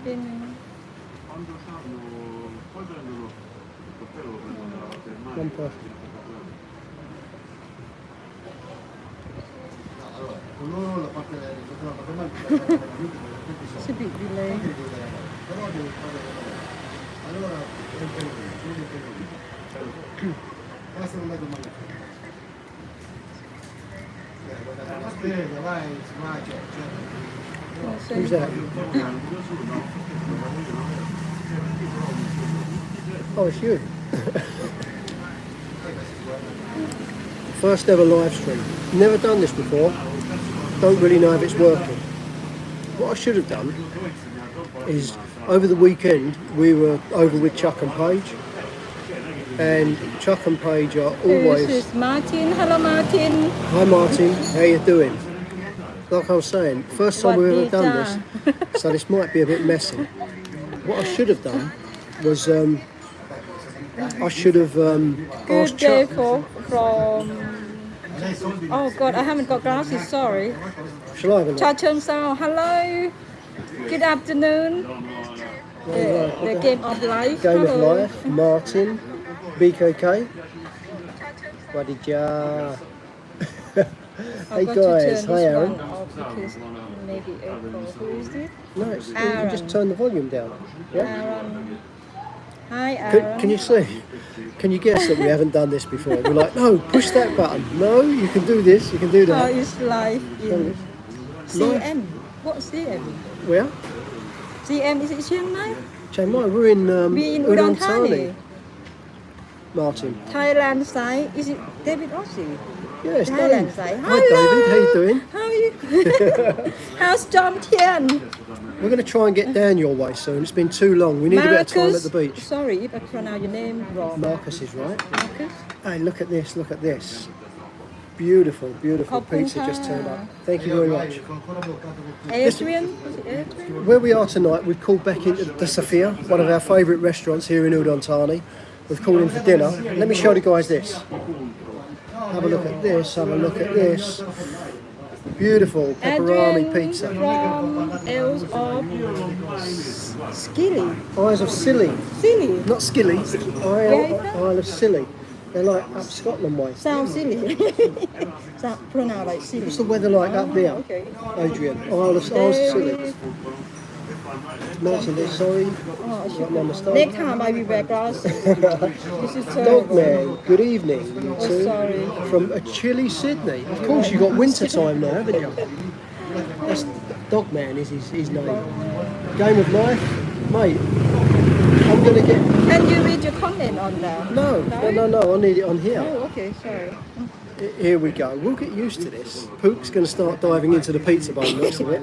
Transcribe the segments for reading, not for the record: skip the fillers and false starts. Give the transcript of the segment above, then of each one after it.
One person. It's a bit delayed. Who's that? Oh, it's you. First ever live stream. Never done this before. Don't really know if it's working. What I should have done is over the weekend we were over with Chuck and Paige, and Chuck and Paige are always. This is Martin. Hello, Martin. Hi Martin, how you doing? Like I was saying, first time we've ever done this, so this might be a bit messy. What I should have done was I should have Good asked day Chuck. from. Oh God, I haven't got glasses. Sorry. Shall I have a look? Cha Cheong Sao. Hello. Good afternoon. The game of life. Game of Hello. Life, Martin, BKK. Wadija. Hey guys, hi Aaron. Because maybe who is it? No, it's, you Aaron. just turn the volume down. Yeah. Aaron. Hi, Aaron. Can you see? Can you guess that we haven't done this before? We're like, no, push that button. No, you can do this. You can do Oh, that. it's live in CM. What CM? Where? CM is it Chiang Mai? Chiang Mai. We're in We in Udon Thani. Martin. Thailand side. Is it David Ossie? Yeah, it's Thailand Dave. side. Hi David, how you doing? How are you? How's John Tian? We're going to try and get down your way soon. It's been too long. We need a bit of time at the beach. Sorry if I pronounce your name wrong. Marcus is right. Marcus. Hey, look at this, look at this. Beautiful, beautiful pizza just turned up. Thank you very much. Adrian? Was it Adrian? Where we are tonight, we've called back into the Sofia, one of our favourite restaurants here in Udon Thani. We've called in for dinner. Let me show the guys this. Have a look at this, have a look at this. Beautiful pepperoni Adrian pizza. from Isles of Skilly. Eyes of Scilly, Silly. not Skilly. Isle of Scilly. They're like up Scotland way. Sounds silly. Sound pronounce like silly. What's the weather like up there, Okay. Adrian? Isle of Scilly. Martin, sorry. Got my mistake. Next time I will wear glasses. This is terrible. Dogman, good evening. You Oh, two. sorry. From a chilly Sydney. Of course, you've got winter time now, haven't you? That's Dogman is his name. Game of Life, mate. I'm gonna get. Can you read your comment on that? No. I need it on here. Oh, okay, sorry. Here we go. We'll get used to this. Pook's going to start diving into the pizza bowl next of it.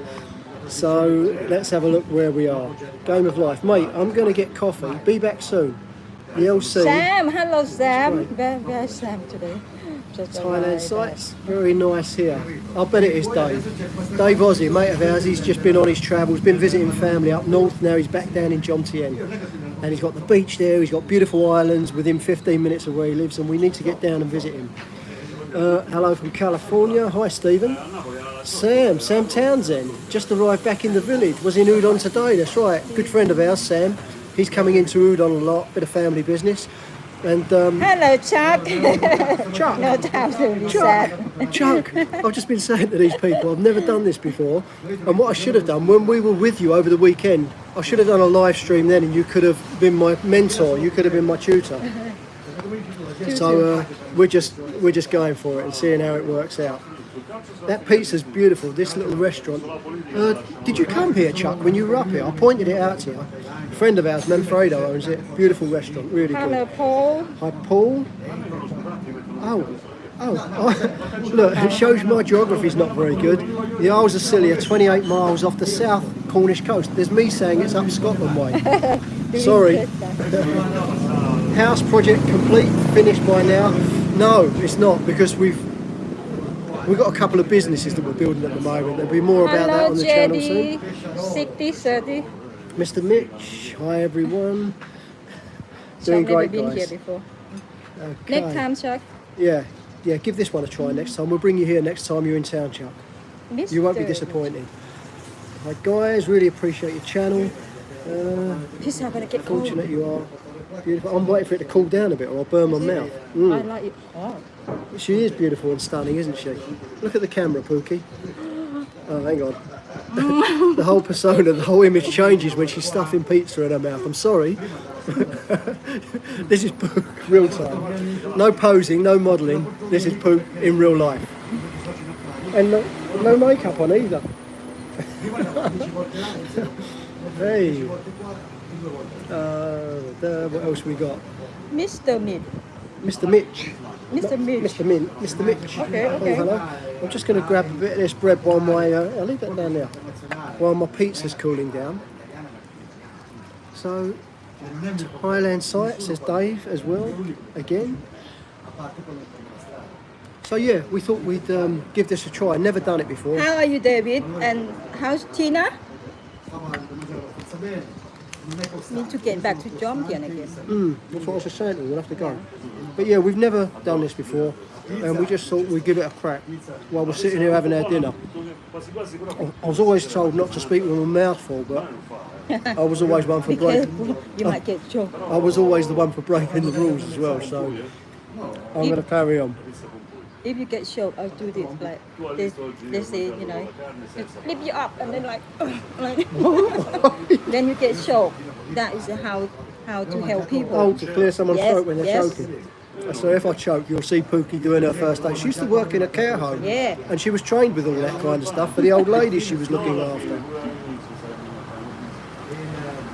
So let's have a look where we are. Game of Life, mate. I'm going to get coffee. Be back soon. The LC. Sam, hello Sam. Where's Sam today? Just Thailand arrived. sites, very nice here. I'll bet it is Dave. Dave Ozzie, mate of ours, he's just been on his travels, been visiting family up north, now he's back down in Jomtien. And he's got the beach there, he's got beautiful islands within 15 minutes of where he lives, and we need to get down and visit him. Hello from California, hi Stephen. Sam Townsend, just arrived back in the village, was in Udon today, that's right. Good friend of ours, Sam. He's coming into Udon a lot, bit of family business. And Hello Chuck. Chuck. No time to be sad. Chuck, I've just been saying to these people, I've never done this before, and what I should have done, when we were with you over the weekend, I should have done a live stream then, and you could have been my mentor, you could have been my tutor. So we're just going for it and seeing how it works out. That pizza's beautiful, this little restaurant. Did you come here, Chuck, when you were up here? I pointed it out to you. A friend of ours, Manfredo, owns it. Beautiful restaurant, really Hello good. Paul. Hi, Paul. Look, it shows my geography's not very good. The Isles of Scilly are 28 miles off the south Cornish coast. There's me saying it's up Scotland way. Sorry. House project complete, finished by now? No, it's not, because we've got a couple of businesses that we're building at the moment. There'll be more about that on the channel soon. 60-30. Mr. Mitch, hi everyone. Chuck Doing never great, been here guys. before. Okay. Next time, Chuck. Yeah, give this one a try next time. We'll bring you here next time you're in town, Chuck. You won't be disappointed. Right, guys, really appreciate your channel. Pizza gonna get cold. Fortunate you are. Beautiful. I'm waiting for it to cool down a bit or I'll burn my mouth. I like it. Oh. She is beautiful and stunning, isn't she? Look at the camera, Pookie. Oh, hang on. The whole persona, the whole image changes when she's stuffing pizza in her mouth. I'm sorry. This is Pook, real time. No posing, no modelling. This is Pook in real life. And no makeup on either. Hey. What else we got? Mr. Mid. Mr. Mitch. Mr. Mitch. Mr. Mitch. Okay, okay. Oh, hello. I'm just going to grab a bit of this bread while I'll leave that down there. While my pizza's cooling down. So, Thailand site, says Dave as well, again. So yeah, we thought we'd give this a try. Never done it before. How are you, David? And how's Tina? Need to get back to Jomtien again. That's what I was just saying to you, we'll have to go. But yeah, we've never done this before, and we just thought we'd give it a crack while we're sitting here having our dinner. I was always told not to speak with my mouth full, but I was always one for Be breaking. careful, you might get choked. I was always the one for breaking the rules as well, so I'm going to carry on. If you get choked, I'll do this like they say, you know, lift you up and then like then you get choked. That is how to help people. Oh, to clear someone's Yes, throat when they're yes. choking. So if I choke, you'll see Pookie doing her first aid. She used to work in a care home, Yeah. and she was trained with all that kind of stuff for the old ladies she was looking after.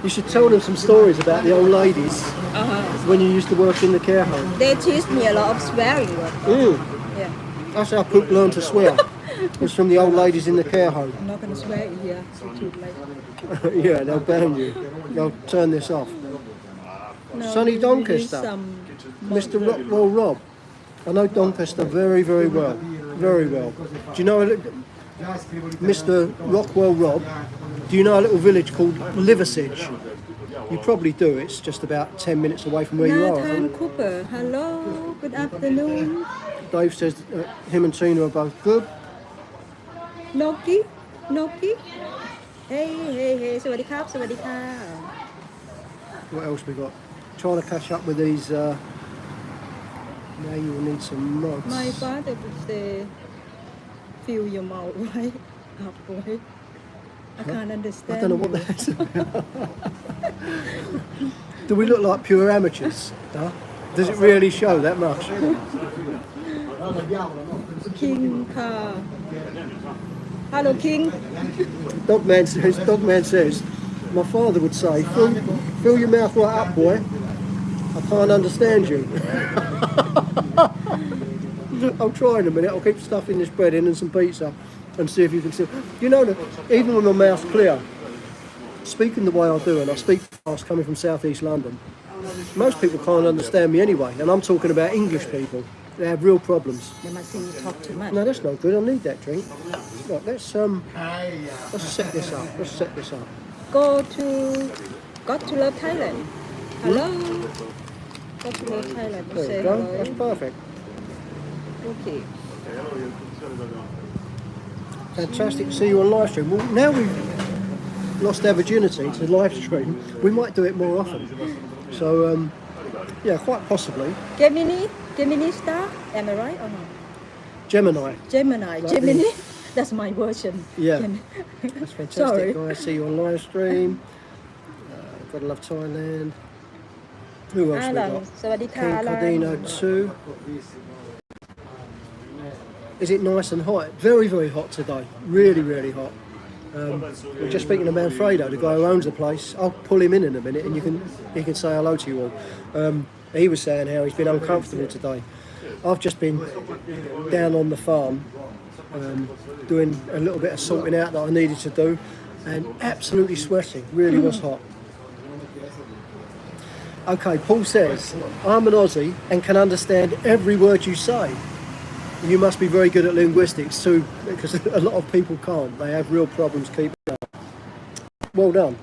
You should tell them some stories about the old ladies when you used to work in the care home. They teach me a lot of swearing words. Yeah. That's how Pook learned to swear. It was from the old ladies in the care home. I'm not gonna swear in here. It's too late. Yeah, they'll ban you. They'll turn this off. No, Sonny we Doncaster. some Mr. Rockwell Rob. I know Doncaster very, very well. Very well. Do you know Mr. Rockwell Rob? Do you know a little village called Liversedge? You probably do. It's just about 10 minutes away from where you are. I Nathan think. Cooper. Hello. Good afternoon. Dave says him and Tina are both good. Noki. Hey. สวัสดีครับ What else we got? Trying to catch up with these. Now you will need some mods. My father would say, fill your mouth right up, boy. I can't understand. I don't know what you. that is about. Do we look like pure amateurs? Huh? Does it really show that much? King Car. Hello, King. Dogman says, my father would say, fill your mouth right up, boy. I can't understand you. I'll try in a minute. I'll keep stuffing this bread in and some pizza and see if you can see. You know that even when my mouth's clear, speaking the way I do, and I speak fast coming from southeast London, most people can't understand me anyway, and I'm talking about English people. They have real problems. They must think you talk too much. No, that's not good. I need that drink. Right, let's set this up. Let's set this up. Got to love Thailand. Hello. Got to love Thailand. There Say you go. hello. That's perfect. Okay. Fantastic to see you on live stream. Well, now we've lost our virginity to live stream, we might do it more often. So, yeah, quite possibly. Gemini star. Am I right or not? Gemini. Gemini. That's my version. Yeah. That's fantastic, Sorry. guys. See you on live stream. Gotta love Thailand. Who else we Alan. got? สวัสดีค่ะ King Alan. Cardino 2. Is it nice and hot? Very, very hot today. Really, really hot. We're just speaking to Manfredo, the guy who owns the place. I'll pull him in a minute and he can say hello to you all. He was saying how he's been uncomfortable today. I've just been down on the farm doing a little bit of sorting out that I needed to do and absolutely sweating. Really was hot. Okay, Paul says, I'm an Aussie and can understand every word you say. You must be very good at linguistics too, because a lot of people can't. They have real problems keeping up. Well done.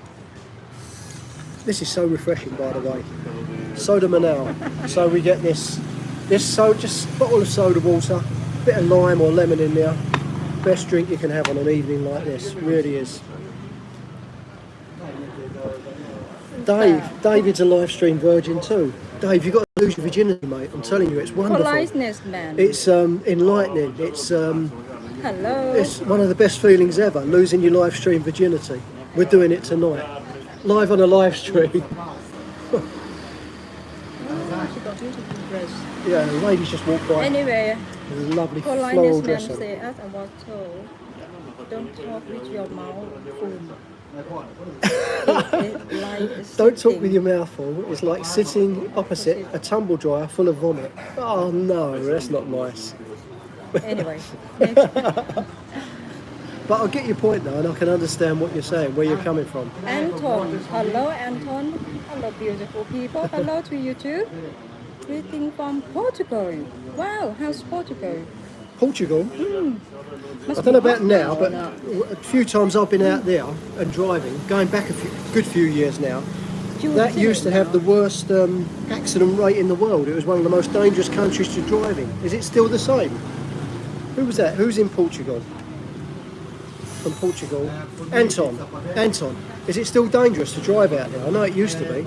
This is so refreshing, by the way. Soda Manal. So we get this soda, just a bottle of soda water, bit of lime or lemon in there. Best drink you can have on an evening like this. Really is. David's a live stream virgin too. Dave, you've got to lose your virginity, mate. I'm telling you, it's wonderful. Politeness, man. It's enlightening. Hello. It's one of the best feelings ever, losing your live stream virginity. We're doing it tonight. Live on a live stream. She got beautiful dress. Yeah, the ladies just walked by. Anyway, Lovely floral politeness dress man on. say, as I was told, don't talk with your mouth full. Don't talk with your mouth full. It's like sitting opposite a tumble dryer full of vomit. Oh no, that's not nice. Anyway, next. But I get your point though, and I can understand what you're saying, where you're coming from. Anton. Hello, Anton. Hello, beautiful people. Hello to you too. Greeting from Portugal. Wow, how's Portugal? Portugal? Must I don't know be about hot now, but now. a few times I've been out there and driving, going back a good few years now, that used to have the worst accident rate in the world. It was one of the most dangerous countries to drive in. Is it still the same? Who was that? Who's in Portugal? From Portugal? Anton. Anton. Is it still dangerous to drive out there? I know it used to be.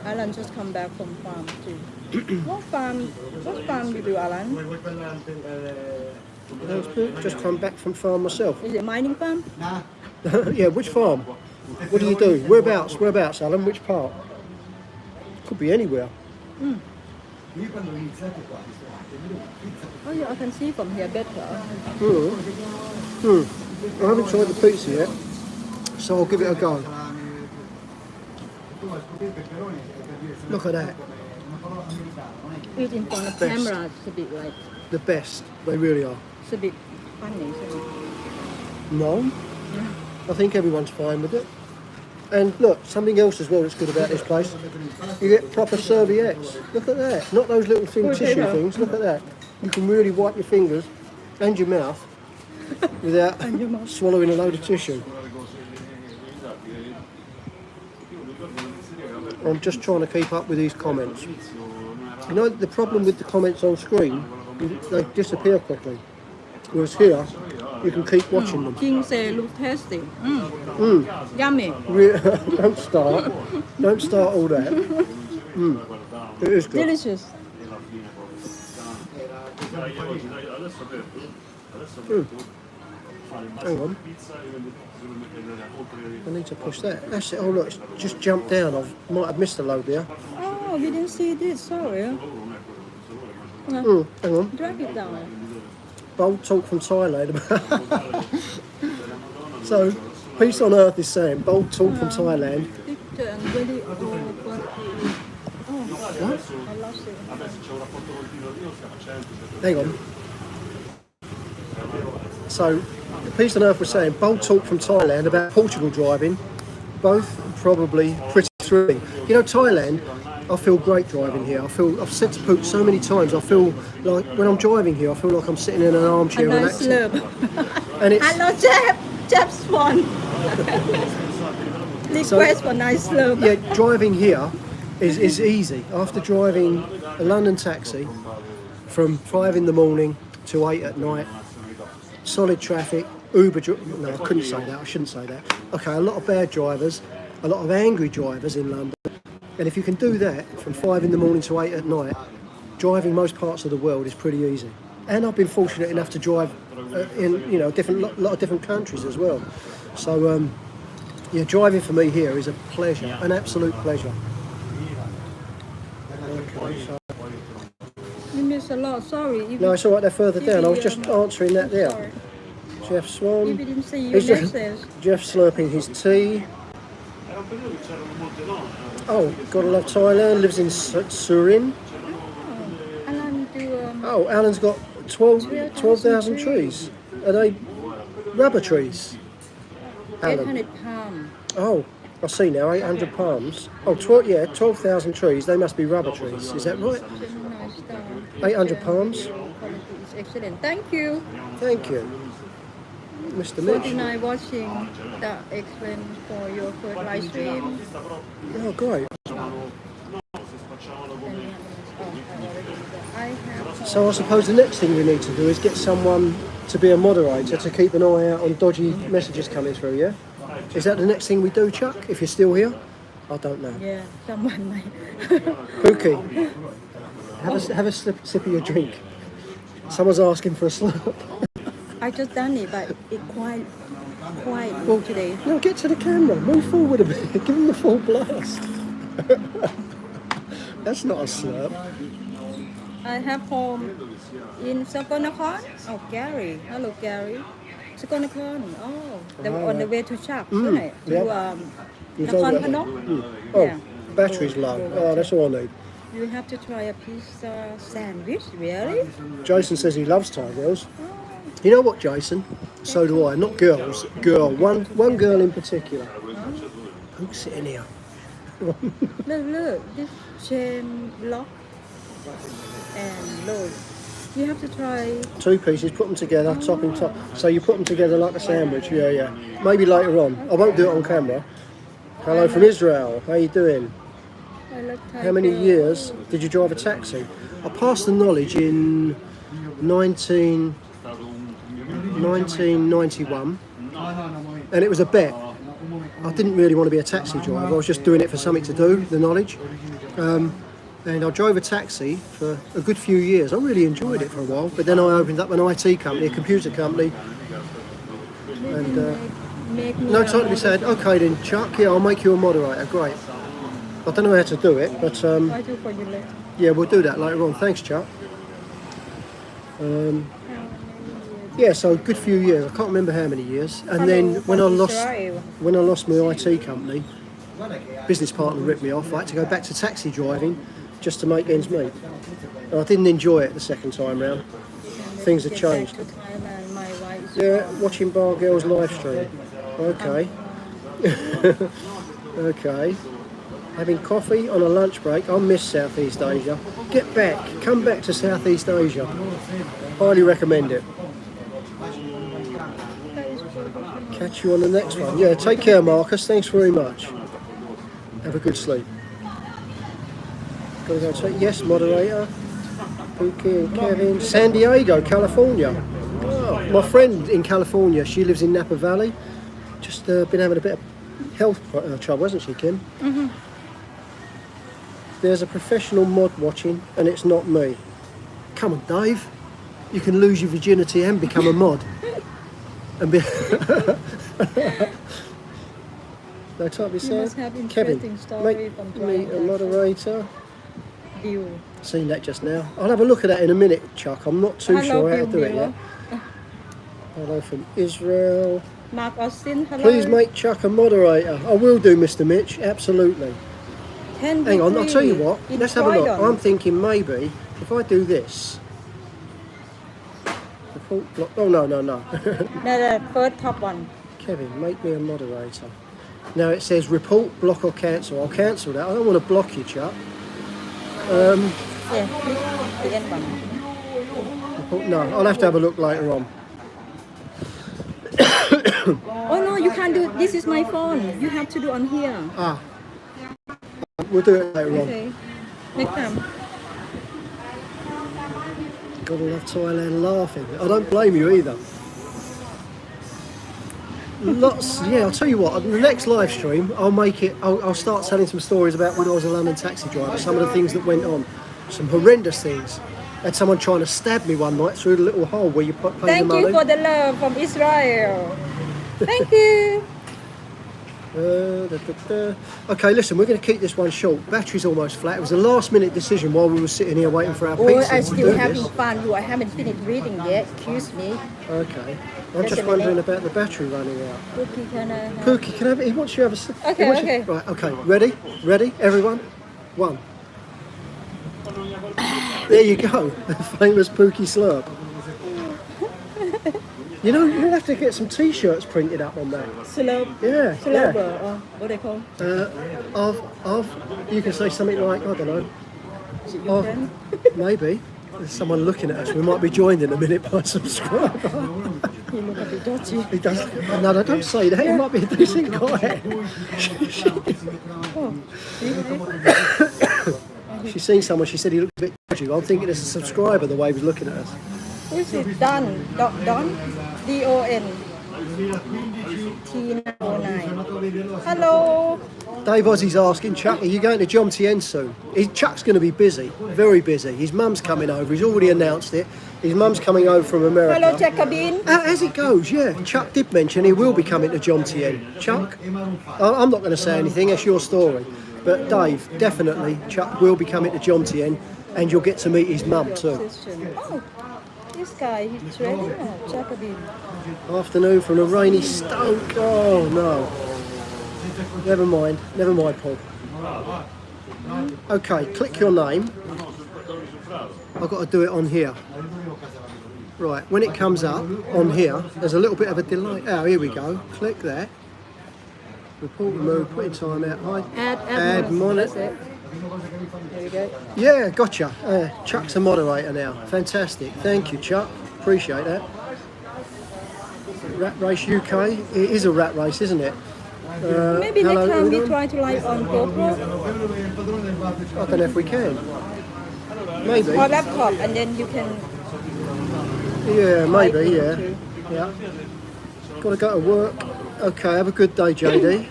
Alan just come back from farm too. What farm you do, Alan? Just come back from farm myself. Is it mining farm? Yeah, which farm? What do you do? Whereabouts, Alan? Which part? Could be anywhere. Oh yeah, I can see from here better. I haven't tried the pizza yet, so I'll give it a go. Look at that. Eat in front of Best. camera, it's a bit like, The best. They really are. it's a bit funny. So. No, I think everyone's fine with it. And look, something else as well that's good about this place. You get proper serviettes. Look at that. Not those little thin tissue things. Look at that. You can really wipe your fingers and your mouth without swallowing a load of tissue. I'm just trying to keep up with these comments. You know, the problem with the comments on screen, they disappear quickly. Whereas here, you can keep watching them. King say look tasty. Yummy. Don't start. Don't start all that. It is good. Delicious. Hang on. I need to push that. That's it. Oh look, it's just jumped down. I might have missed a load there. Oh, we didn't see this. Sorry. Hang on. Drag it down. Bold talk from Thailand. So, Peace on Earth is saying, bold talk from Thailand. Picture and video. Oh, What? I lost it. Hang on. So, Peace on Earth was saying, bold talk from Thailand about Portugal driving, both probably pretty thrilling. You know, Thailand, I feel great driving here. I've said to Poot so many times, I feel like when I'm driving here, I feel like I'm sitting in an armchair A nice relaxing. slurp. And it's, Hello, Jeb Swan. Request for nice slurp. yeah, driving here is easy. After driving a London taxi from 5 in the morning to 8 at night, solid traffic, no, I couldn't say that, I shouldn't say that. Okay, a lot of bad drivers, a lot of angry drivers in London. And if you can do that from 5 in the morning to 8 at night, driving most parts of the world is pretty easy. And I've been fortunate enough to drive in, you know, lot of different countries as well. So, yeah, driving for me here is a pleasure, an absolute pleasure. Okay, so, You missed a lot. Sorry. no, it's all right. They're further down. I was just answering that there. Sorry. Jeff Swan. If we didn't see you He's just- message. Jeff slurping his tea. Oh, gotta love Thailand. Lives in Surin. Alan do Oh, Alan's got 12,000 trees. Are they rubber trees? Alan. 800 pounds. Oh, I see now. 800 palms. Oh, 12,000 trees. They must be rubber trees. Is that right? 800 palms. Quality is excellent. Thank you. Thank you, Mr. Mitch. 49 watching that excellent for your first live stream. Oh, great. I have So I suppose the next thing we need to do is get someone to be a moderator to keep an eye out on dodgy messages coming through, yeah? Is that the next thing we do, Chuck, if you're still here? I don't know. Yeah, someone might. Pookie, have a sip of your drink. Someone's asking for a slurp. I just done it, but it quite Well, today. no, get to the camera. Move forward a bit. Give them the full blast. That's not a slurp. I have home in Sakonakon. Oh, Gary. Hello, Gary. Sakonakon. Oh, they were on the way to Chak, right? To yep. Nakhon Phanom. Oh, Yeah. battery's low. Oh, that's all I need. You have to try a pizza sandwich, really? Jason says he loves Thai girls. You know what, Jason? So do I. Not girls. Girl. One girl in particular. Who's sitting here? Look. This chain lock and load. You have to try. 2 pieces, put them together, top and top. So you put them together like a sandwich. Yeah. Maybe later on. I won't do it on camera. Hello from Israel. How you doing? I like Thai How many girl. years did you drive a taxi? I passed the knowledge in 1991, and it was a bet. I didn't really want to be a taxi driver. I was just doing it for something to do, the knowledge. And I drove a taxi for a good few years. I really enjoyed it for a while, but then I opened up an IT company, a computer company, and Make me no a time to be said, okay then Chuck, yeah, I'll make you a moderator, great. I don't know how to do it, but I do for you later. yeah, we'll do that later on. Thanks, Chuck. Yeah, so a good few years. I can't remember how many years. And then when I lost my IT company, business partner ripped me off. I had to go back to taxi driving just to make ends meet. And I didn't enjoy it the second time round. Things have changed. To Thailand, my wife. Yeah, watching Bar Girls live stream. Okay. Okay. Having coffee on a lunch break. I miss Southeast Asia. Get back. Come back to Southeast Asia. Highly recommend it. Catch you on the next one. Yeah, take care, Marcus. Thanks very much. Have a good sleep. Gotta go take, yes, moderator. Pookie and Kevin. San Diego, California. Oh, my friend in California, she lives in Napa Valley. Just been having a bit of health trouble, hasn't she, Kim? Mm-hmm. There's a professional mod watching, and it's not me. Come on, Dave. You can lose your virginity and become a mod. And be no type of You must have Kevin, interesting story make from me driving a taxi. moderator. Bill. Seen that just now. I'll have a look at that in a minute, Chuck. I'm not too Hello, sure how to Bill do it yet. Hello from Israel. Mark Austin, hello. Please make Chuck a moderator. I will do, Mr. Mitch. Absolutely. Hang on, I'll tell you what. In Let's have a look. Croydon. I'm thinking maybe if I do this. Oh, no. No, the first top one. Kevin, make me a moderator. Now it says report, block or cancel. I'll cancel that. I don't want to block you, Chuck. Yeah, click the end one. Report, no, I'll have to have a look later on. Oh no, you can't do. This is my phone. You have to do on here. Ah, we'll do it later on. Okay. Next time. Gotta love Thailand laughing. I don't blame you either. Lots, yeah, I'll tell you what, on the next live stream, I'll start telling some stories about when I was a London taxi driver, some of the things that went on, some horrendous things. I had someone trying to stab me one night through the little hole where you pay the Thank money. you for the love from Israel. Thank you. Okay, listen, we're going to keep this one short. Battery's almost flat. It was a last minute decision while we were sitting here waiting for our Oh, pizza. I'm to still do having this. fun. I haven't finished reading yet. Excuse me. Okay. I'm Just just a wondering minute. about the battery running out. Cookie, can I have? Pookie, can I have it? He wants you to have a... Okay, he wants you- okay. Right, okay. Ready? Ready, everyone? One. There you go. The famous Pookie slurp. You know, you'll have to get some T-shirts printed up on that. Slope. Yeah, Slope. yeah. What they call? You can say something like, I don't know, Is it your friend? maybe. There's someone looking at us. We might be joined in a minute by a subscriber. He look a bit dodgy. He does. No, don't say that. He might be a decent guy. Oh, really? She's seen someone. She said he looked a bit dodgy. I'm thinking it's a subscriber the way he was looking at us. Who is it? Don. Don. Don. T909. Hello. Dave Ozzy's asking, Chuck, are you going to Jomtien soon? Chuck's going to be busy, very busy. His mum's coming over. He's already announced it. His mum's coming over from America. Hello, Jacobin. As it goes, yeah. Chuck did mention he will be coming to Jomtien. Chuck, I'm not going to say anything. That's your story. But Dave, definitely, Chuck will be coming to Jomtien, and you'll get to meet his mum too. Oh, this guy, he's ready. Jacobin. Afternoon from a rainy Stoke. Oh no. Never mind, Paul. Okay, click your name. I've got to do it on here. Right, when it comes up on here, there's a little bit of a delay. Oh, here we go. Click that. Report removed, put in time out. Hi. Add monitor. There we go. Yeah, gotcha. Chuck's a moderator now. Fantastic. Thank you, Chuck. Appreciate that. Rat Race UK. It is a rat race, isn't it? Maybe hello, next time we everyone. try to live on GoPro I don't know if we can. Maybe. or laptop, and then you can. Yeah, maybe, live yeah. too. Yeah. Got to go to work. Okay, have a good day, JD.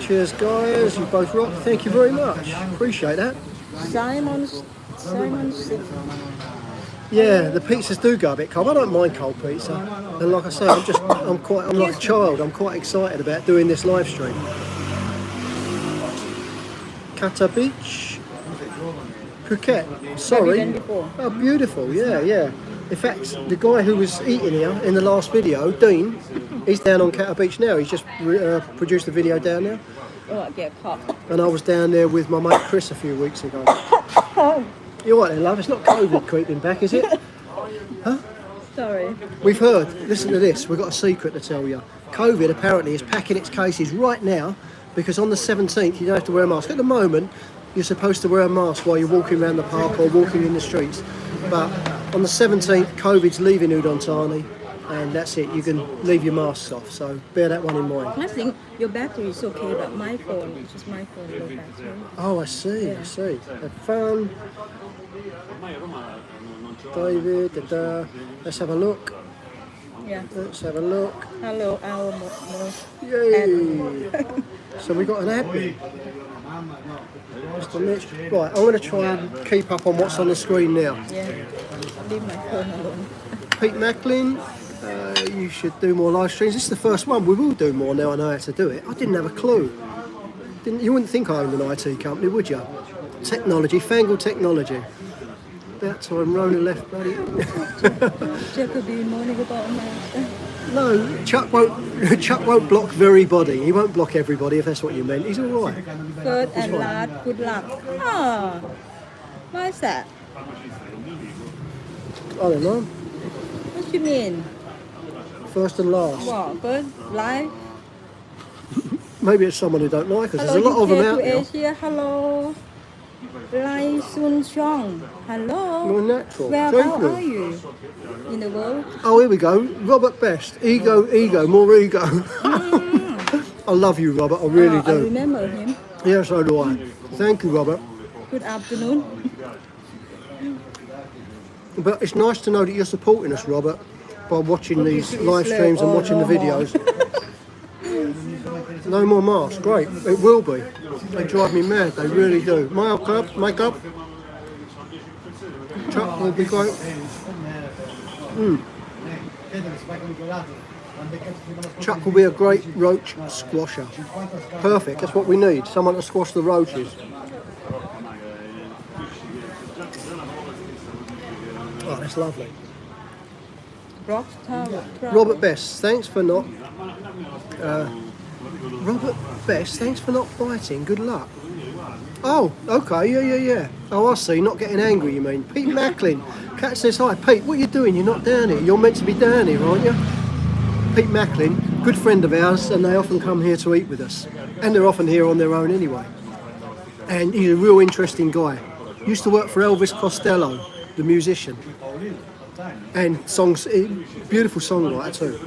Cheers, guys. You both rock. Thank you very much. Appreciate that. Simon's. Yeah, the pizzas do go a bit cold. I don't mind cold pizza. And like I say, I'm like a child. I'm quite excited about doing this live stream. Kata Beach, Phuket. Sorry. Have you been before? Oh, beautiful. Yeah, yeah. In fact, the guy who was eating here in the last video, Dean, he's down on Kata Beach now. He's just produced a video down there. Oh, I get caught. And I was down there with my mate Chris a few weeks ago. You're right there, love. It's not COVID creeping back, is it? Huh? Sorry. We've heard, listen to this, we've got a secret to tell you. COVID apparently is packing its cases right now because on the 17th you don't have to wear a mask. At the moment, you're supposed to wear a mask while you're walking around the park or walking in the streets. But on the 17th, COVID's leaving Udon Thani, and that's it. You can leave your masks off, so bear that one in mind. I think your battery is okay, but my phone, which is my phone, low battery. Oh, I see, I see. Have fun. David, let's have a look. Yeah. Let's have a look. Hello, our Yay! So we got an admin. Mr. Mitch. Right, I'm going to try and keep up on what's on the screen now. Yeah. Leave my phone alone. Pete Macklin, you should do more live streams. This is the first one. We will do more now I know how to do it. I didn't have a clue. You wouldn't think I owned an IT company, would you? Technology, fangled technology. About time Rona left, buddy. Jacoby moaning about master. No, Chuck won't block very body. He won't block everybody if that's what you meant. He's all right. First and last, good luck. Ah, why is that? I don't know. What you mean? First and last. Wow, first, live. Maybe it's someone who don't like us. Hello, There's a lot of them UK out to there. Asia. Hello. Lai Sun Chong. Hello. You're natural. Where Thank about you. are you? In the world? Oh, here we go. Robert Best. Ego, more ego. I love you, Robert. I really I do. remember him. Yes, so do I. Thank you, Robert. Good afternoon. But it's nice to know that you're supporting us, Robert, by watching these live streams and watching the videos. No more masks. Great. It will be. They drive me mad. They really do. My club. Chuck will be great. Chuck will be a great roach squasher. Perfect. That's what we need. Someone to squash the roaches. Oh, that's lovely. Robert Best, thanks for not. Robert Best, thanks for not biting. Good luck. Oh, okay, yeah. Oh, I see. Not getting angry, you mean? Pete Macklin. Cat says hi. Pete, what are you doing? You're not down here. You're meant to be down here, aren't you? Pete Macklin, good friend of ours, and they often come here to eat with us. And they're often here on their own anyway. And he's a real interesting guy. Used to work for Elvis Costello, the musician. And songs, beautiful songwriter too.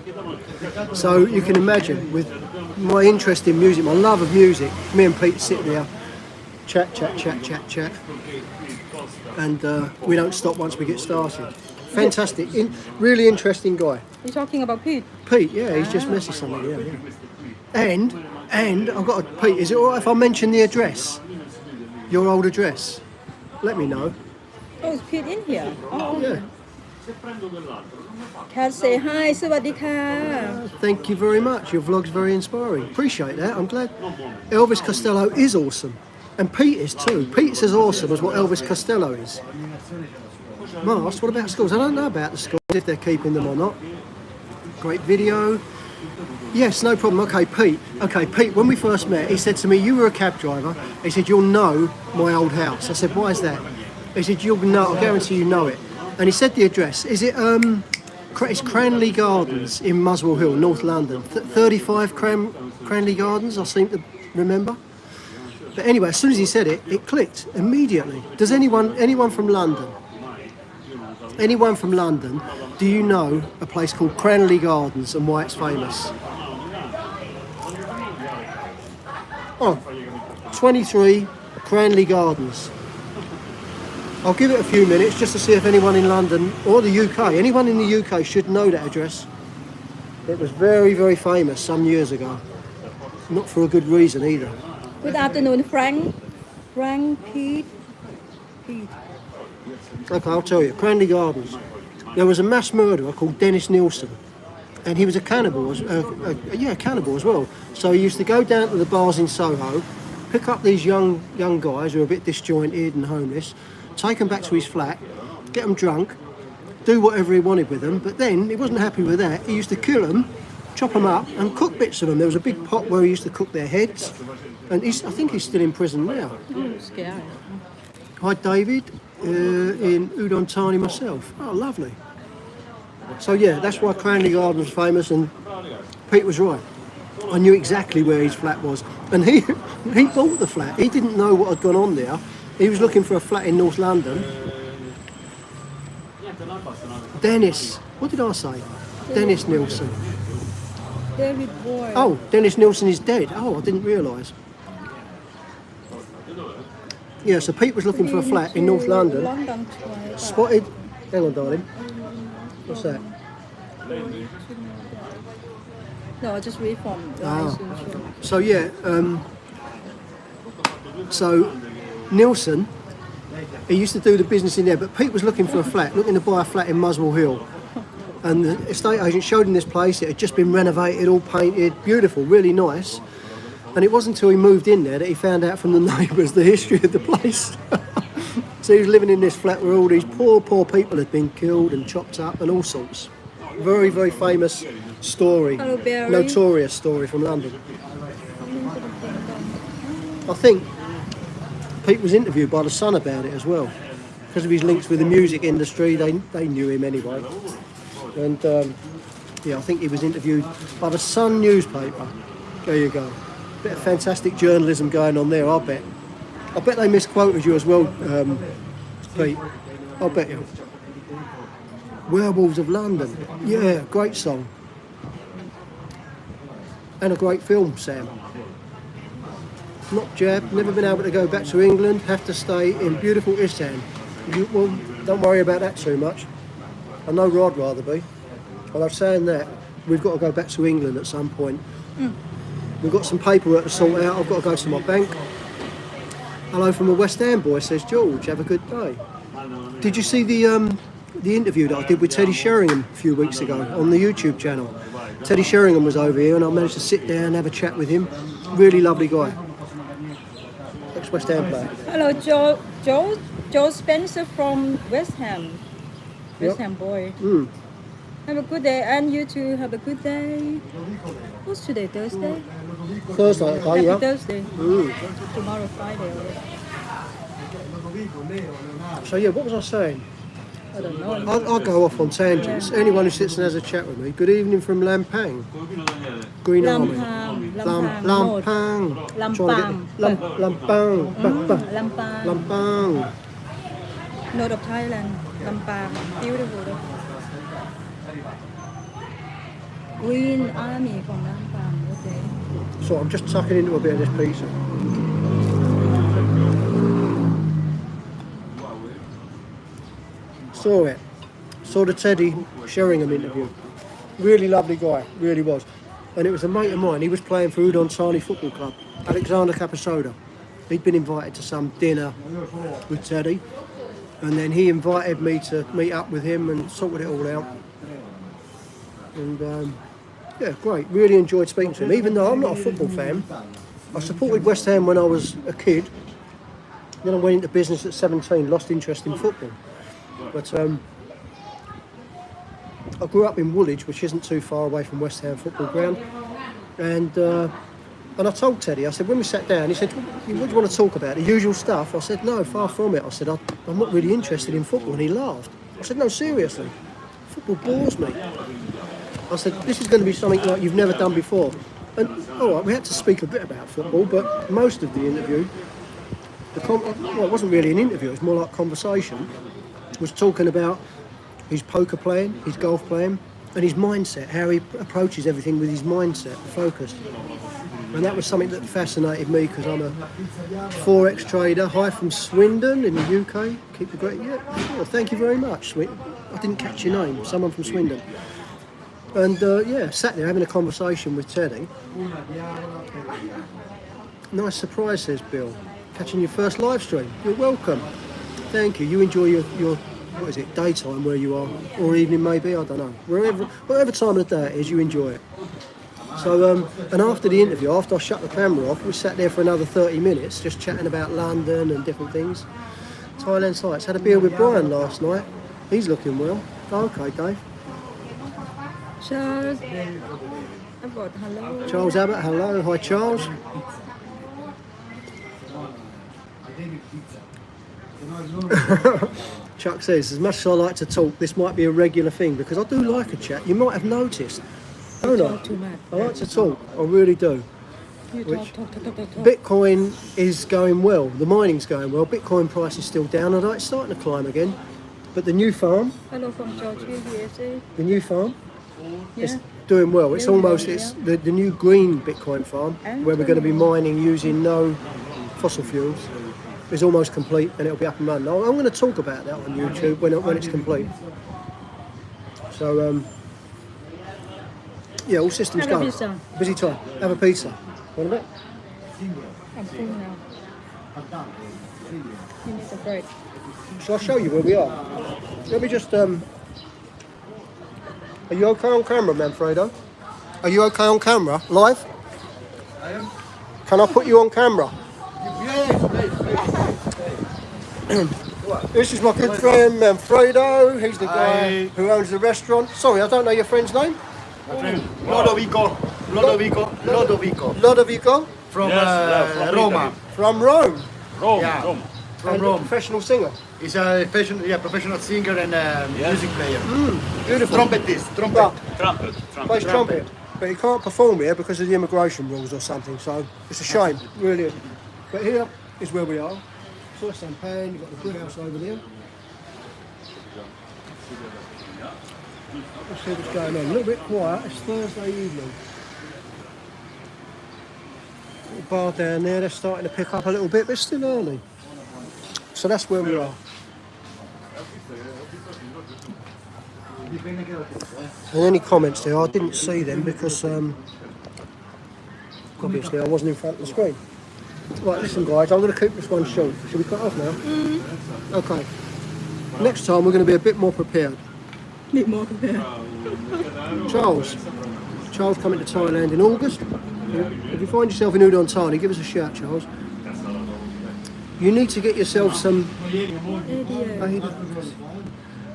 So you can imagine, with my interest in music, my love of music, me and Pete sit there, chat. And we don't stop once we get started. Fantastic. Really interesting guy. You're talking about Pete? Pete, yeah, he's just messaged something, yeah. And I've got a, Pete, is it alright if I mention the address? Your old address? Let me know. Oh, is Pete in here? Oh, Yeah. Cat say hi, สวัสดีค่ะ Thank you very much. Your vlog's very inspiring. Appreciate that. I'm glad. Elvis Costello is awesome. And Pete is too. Pete's as awesome as what Elvis Costello is. Mars, what about schools? I don't know about the schools, if they're keeping them or not. Great video. Yes, no problem. Okay, Pete, when we first met, he said to me, you were a cab driver. He said, you'll know my old house. I said, why is that? He said, you'll know, I guarantee you know it. And he said the address. Is it, it's Cranley Gardens in Muswell Hill, North London. 35 Cranley Gardens, I seem to remember. But anyway, as soon as he said it, it clicked immediately. Does anyone from London? Anyone from London, do you know a place called Cranley Gardens and why it's famous? Oh, 23 Cranley Gardens. I'll give it a few minutes just to see if anyone in London or the UK, anyone in the UK should know that address. It was very, very famous some years ago. Not for a good reason either. Good afternoon, Frank. Pete. Okay, I'll tell you. Cranley Gardens. There was a mass murderer called Dennis Nilsson, and he was a cannibal, cannibal as well. So he used to go down to the bars in Soho, pick up these young guys who are a bit disjointed and homeless, take them back to his flat, get them drunk, do whatever he wanted with them. But then he wasn't happy with that. He used to kill them, chop them up, and cook bits of them. There was a big pot where he used to cook their heads, and I think he's still in prison now. Scary. Hi, David. In Udon Thani myself. Oh, lovely. So yeah, that's why Cranley Gardens was famous, and Pete was right. I knew exactly where his flat was, and he bought the flat. He didn't know what had gone on there. He was looking for a flat in North London. Dennis, what did I say? Dennis Nilsson. David Boy. Oh, Dennis Nilsson is dead. Oh, I didn't realise. Yeah, so Pete was looking for a flat in North London. Spotted. Hang on, darling. What's that? No, I just read from the license. So yeah, so Nilsson, he used to do the business in there, but Pete was looking for a flat, looking to buy a flat in Muswell Hill. And the estate agent showed him this place. It had just been renovated, all painted, beautiful, really nice. And it wasn't until he moved in there that he found out from the neighbours the history of the place. So he was living in this flat where all these poor people had been killed and chopped up and all sorts. Very, very famous story. Hello, Barry. Notorious story from London. I think Pete was interviewed by The Sun about it as well. Because of his links with the music industry, they knew him anyway. And yeah, I think he was interviewed by The Sun newspaper. There you go. Bit of fantastic journalism going on there, I bet. I bet they misquoted you as well, Pete. I'll bet you. Werewolves of London. Yeah, great song. And a great film, Sam. Not jabbed, never been able to go back to England, have to stay in beautiful Isan. Well, don't worry about that too much. I know where I'd rather be. Although saying that, we've got to go back to England at some point. We've got some paperwork to sort out. I've got to go to my bank. Hello from a West Ham boy, says George. Have a good day. Did you see the interview that I did with Teddy Sheringham a few weeks ago on the YouTube channel? Teddy Sheringham was over here and I managed to sit down and have a chat with him. Really lovely guy. Ex-West Ham player. Hello, Joe Spencer from West Ham. West Ham boy. Have a good day, and you too. Have a good day. What's today? Thursday? Thursday, okay, Happy yeah. Thursday. Tomorrow, Friday. So yeah, what was I saying? I don't know. I'll go off on tangents. Anyone who sits and has a chat with me. Good evening from Lampang. Green Army. Lampang. Lampang. North of Thailand. Lampang. Beautiful. Though. Green Army from Lampang. Okay. So I'm just tucking into a bit of this pizza. saw the Teddy Sheringham interview. Really lovely guy, really was. And it was a mate of mine, he was playing for Udon Thani Football Club, Alexander Capasoda. He'd been invited to some dinner with Teddy, and then he invited me to meet up with him and sorted it all out. And yeah, great, really enjoyed speaking to him. Even though I'm not a football fan, I supported West Ham when I was a kid. Then I went into business at 17, lost interest in football. But I grew up in Woolwich, which isn't too far away from West Ham football ground. And I told Teddy, I said, when we sat down, he said, what do you want to talk about? The usual stuff? I said, no, far from it. I said, I'm not really interested in football. And he laughed. I said, no, seriously, football bores me. I said, this is going to be something like you've never done before. And all right, we had to speak a bit about football, but most of the interview, well, it wasn't really an interview, it was more like conversation, was talking about his poker playing, his golf playing, and his mindset, how he approaches everything with his mindset, focus. And that was something that fascinated me because I'm a Forex trader. Hi from Swindon in the UK. Keep the great, yeah, sure, thank you very much. I didn't catch your name, someone from Swindon. And yeah, sat there having a conversation with Teddy. Nice surprise, says Bill. Catching your first live stream. You're welcome. Thank you. You enjoy your what is it, daytime where you are, or evening maybe, I don't know. Whatever time of the day it is, you enjoy it. So, and after the interview, after I shut the camera off, we sat there for another 30 minutes, just chatting about London and different things. Thailand sights. Had a beer with Brian last night. He's looking well. Okay, Dave. Charles Abbott, hello. Charles Abbott, hello. Hi, Charles. Chuck says, as much as I like to talk, this might be a regular thing because I do like a chat. You might have noticed, don't I? Too much. I like to talk, I really do. You talk. Bitcoin is going well, the mining's going well. Bitcoin price is still down, although it's starting to climb again. But the new farm, Hello from Georgia, USA. the new farm, Yeah. it's doing well. It's Yeah, almost, yeah. it's the new green Bitcoin farm, where we're going to be mining using no fossil fuels. Is almost complete and it'll be up and running. I'm going to talk about that on YouTube when it's complete. So yeah, all systems Have a go. pizza. Busy time. Have a pizza. Want a bit? I'm full now. You need a break. Shall I show you where we are? Let me just Are you okay on camera, Manfredo? Are you okay on camera? Live? I am. Can I put you on camera? Yes. This is my good friend Manfredo. He's the guy who owns the restaurant. Sorry, I don't know your friend's name. My friend Lodovico. Lodovico From Yes, from Roma. from Rome. Rome, Yeah. Rome. From And a Rome. professional singer. He's a professional singer and music player. Beautiful. Trumpetist. But Trumpet. plays trumpet. But he can't perform here because of the immigration rules or something. So it's a shame, really. is. But here is where we are. Soy Champagne, you've got the good house over there. Let's see what's going on. A little bit quiet, it's Thursday evening. Little bar down there, they're starting to pick up a little bit, but it's still early. So that's where we are. And any comments there, I didn't see them because obviously I wasn't in front of the screen. Right, listen guys, I'm going to keep this one short. Should we cut off now? Okay. Next time we're going to be a bit more prepared. Need more prepared. Charles coming to Thailand in August. If you find yourself in Udon Thani, give us a shout, Charles. You need to get yourself some...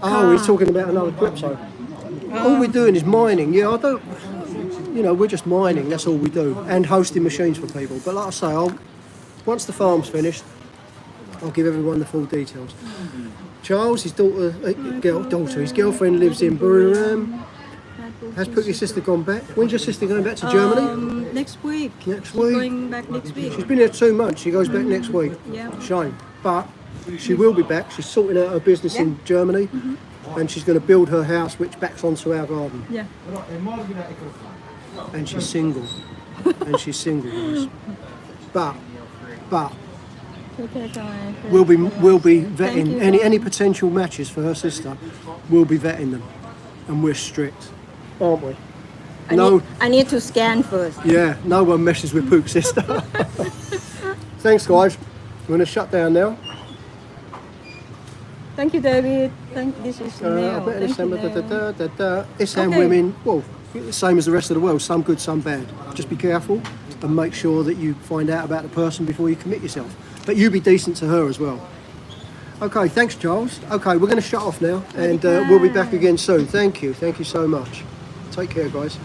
Oh, he's talking about another crypto. All we're doing is mining. Yeah, I don't... You know, we're just mining, that's all we do. And hosting machines for people. But like I say, once the farm's finished, I'll give everyone the full details. Charles, his his girlfriend lives in Buriram. Has Pookie's sister gone back? When's your sister going back to Germany? Next week. Next week? Going back next week. She's been here 2 months, she goes back next week. Yeah. Shame. But she will be back, she's sorting out her business in Germany. And she's going to build her house which backs onto our garden. Yeah. And she's single. And she's single, guys. But Okay, guys. We'll be vetting Thank you, any guys. potential matches for her sister. We'll be vetting them, and we're strict, aren't we? I need to scan first. Yeah, no one messes with Pook's sister. Thanks, guys. We're gonna shut down now. Thank you, David. This is Neil. Thank you, Neil. Isham Okay. women, well, same as the rest of the world. Some good, some bad. Just be careful and make sure that you find out about the person before you commit yourself. But you be decent to her as well. Okay, thanks, Charles. Okay, we're going to shut off now, and we'll be back again soon. Thank you so much. Take care, guys.